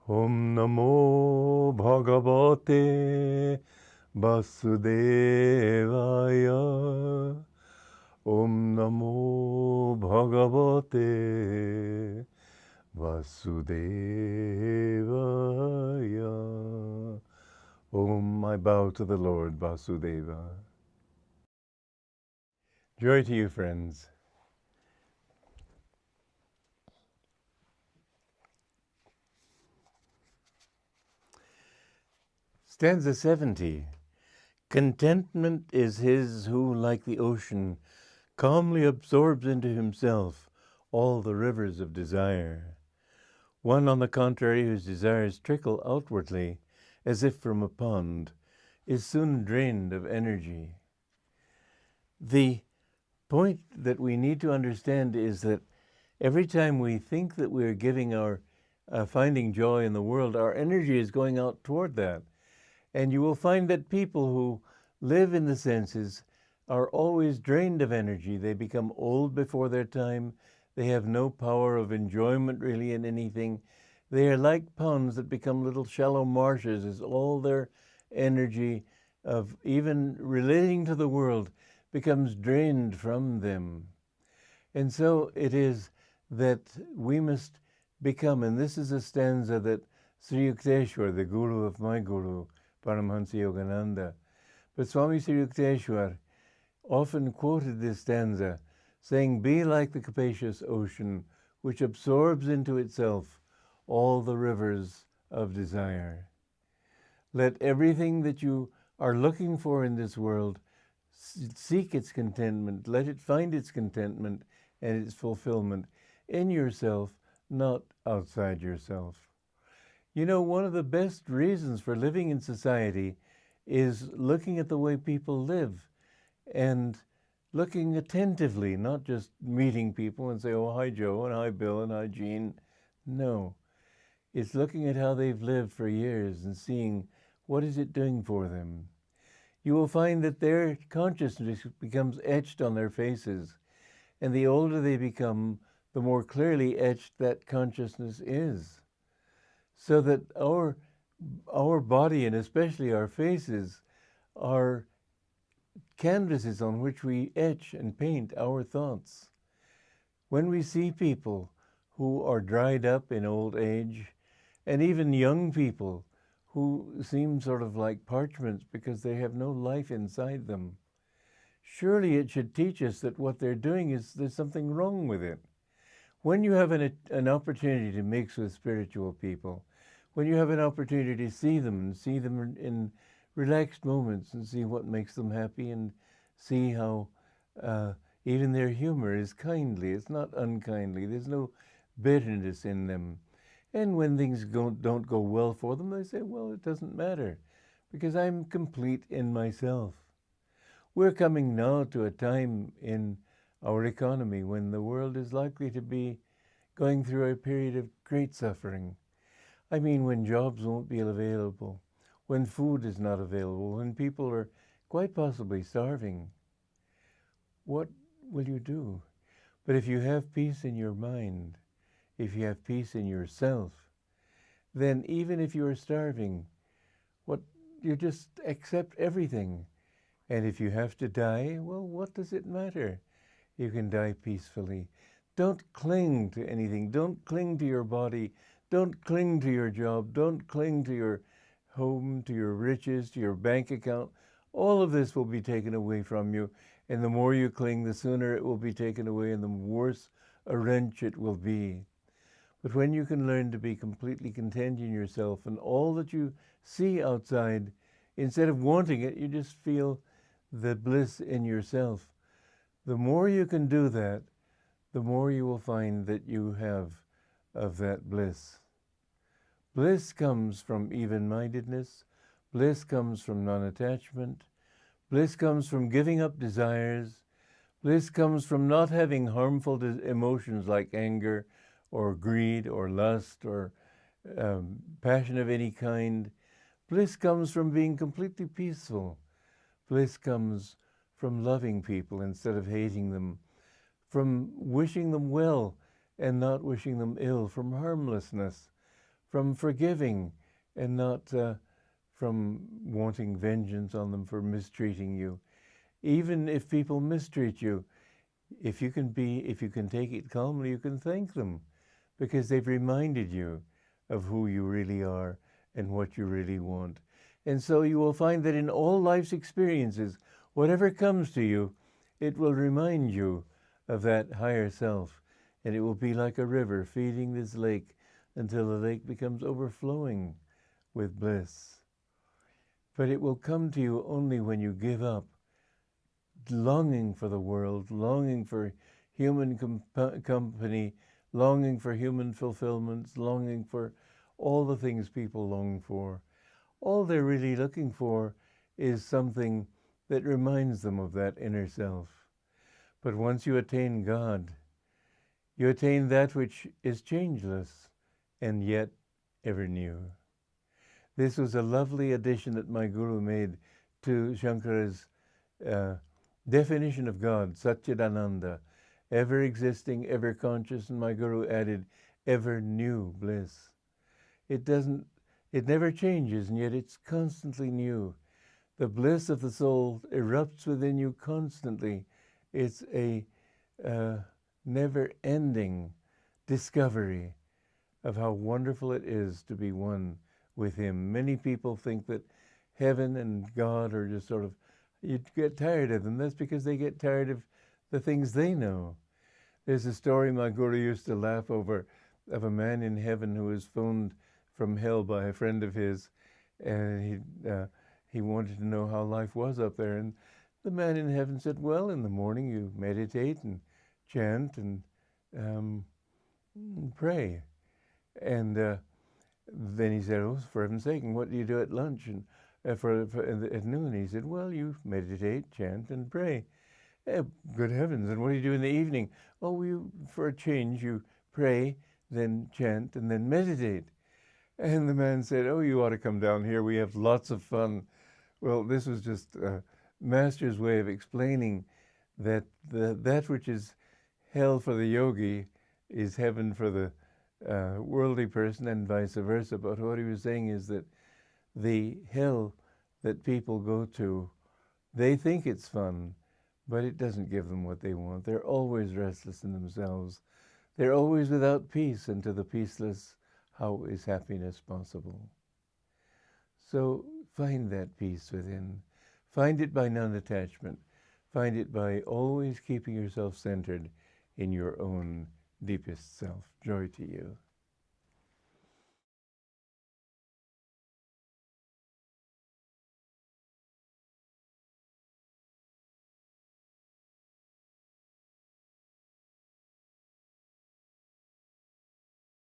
Om Namo Bhagavate Vasudevaya. Om Namo Bhagavate Vasudevaya. Om, I bow to the Lord Vasudeva. Joy to you, friends. Stanza 70. Contentment is his who, like the ocean, calmly absorbs into himself all the rivers of desire. One, on the contrary, whose desires trickle outwardly, as if from a pond, is soon drained of energy. The point that we need to understand is that every time we think that we're giving our finding joy in the world, our energy is going out toward that. And you will find that people who live in the senses are always drained of energy. They become old before their time. They have no power of enjoyment really in anything. They are like ponds that become little shallow marshes as all their energy of even relating to the world becomes drained from them. And so it is that we must become, and this is a stanza that Sri Yukteswar, the guru of my guru, Paramahansa Yogananda. But Swami Sri Yukteswar often quoted this stanza, saying, "Be like the capacious ocean, which absorbs into itself all the rivers of desire." Let everything that you are looking for in this world seek its contentment. Let it find its contentment and its fulfillment in yourself, not outside yourself. You know, one of the best reasons for living in society is looking at the way people live and looking attentively, not just meeting people and say, "Oh, hi, Joe," and "Hi, Bill," and "Hi, Jean." No, it's looking at how they've lived for years and seeing what is it doing for them. You will find that their consciousness becomes etched on their faces, and the older they become, the more clearly etched that consciousness is. So that our body, and especially our faces, are canvases on which we etch and paint our thoughts. When we see people who are dried up in old age, and even young people who seem sort of like parchments because they have no life inside them, surely it should teach us that what they're doing there's something wrong with it. When you have an opportunity to mix with spiritual people, when you have an opportunity to see them and see them in relaxed moments and see what makes them happy and see how even their humor is kindly, it's not unkindly, there's no bitterness in them. And when things don't go well for them, they say, "Well, it doesn't matter because I'm complete in myself." We're coming now to a time in our economy when the world is likely to be going through a period of great suffering. I mean, when jobs won't be available, when food is not available, when people are quite possibly starving. What will you do? But if you have peace in your mind, if you have peace in yourself, then even if you are starving, you just accept everything. And if you have to die, well, what does it matter? You can die peacefully. Don't cling to anything. Don't cling to your body. Don't cling to your job. Don't cling to your home, to your riches, to your bank account. All of this will be taken away from you. And the more you cling, the sooner it will be taken away and the worse a wrench it will be. But when you can learn to be completely content in yourself and all that you see outside, instead of wanting it, you just feel the bliss in yourself. The more you can do that, the more you will find that you have of that bliss. Bliss comes from even-mindedness. Bliss comes from non-attachment. Bliss comes from giving up desires. Bliss comes from not having harmful emotions like anger or greed or lust or passion of any kind. Bliss comes from being completely peaceful. Bliss comes from loving people instead of hating them, from wishing them well and not wishing them ill, from harmlessness, from forgiving and not from wanting vengeance on them for mistreating you. Even if people mistreat you, if you can take it calmly, you can thank them because they've reminded you of who you really are and what you really want. And so you will find that in all life's experiences, whatever comes to you, it will remind you of that higher self. And it will be like a river feeding this lake until the lake becomes overflowing with bliss. But it will come to you only when you give up longing for the world, longing for human company, longing for human fulfillments, longing for all the things people long for. All they're really looking for is something that reminds them of that inner self. But once you attain God, you attain that which is changeless and yet ever new. This was a lovely addition that my Guru made to Shankara's definition of God, Satchidananda, ever existing, ever conscious, and my Guru added, ever new bliss. It never changes, and yet it's constantly new. The bliss of the soul erupts within you constantly. It's a never-ending discovery of how wonderful it is to be one with Him. Many people think that heaven and God are just sort of, you get tired of them. That's because they get tired of the things they know. There's a story my Guru used to laugh over of a man in heaven who was phoned from hell by a friend of his, and he wanted to know how life was up there. And the man in heaven said, well, in the morning you meditate and chant and pray. And then he said, oh, for heaven's sake, and what do you do at lunch and at noon? He said, well, you meditate, chant, and pray. Good heavens, and what do you do in the evening? Oh, for a change, you pray, then chant, and then meditate. And the man said, oh, you ought to come down here. We have lots of fun. Well, this was just Master's way of explaining that that which is hell for the yogi is heaven for the worldly person, and vice versa. But what he was saying is that the hell that people go to, they think it's fun, but it doesn't give them what they want. They're always restless in themselves. They're always without peace, and to the peaceless, how is happiness possible? So find that peace within. Find it by non-attachment. Find it by always keeping yourself centered in your own deepest self. Joy to you.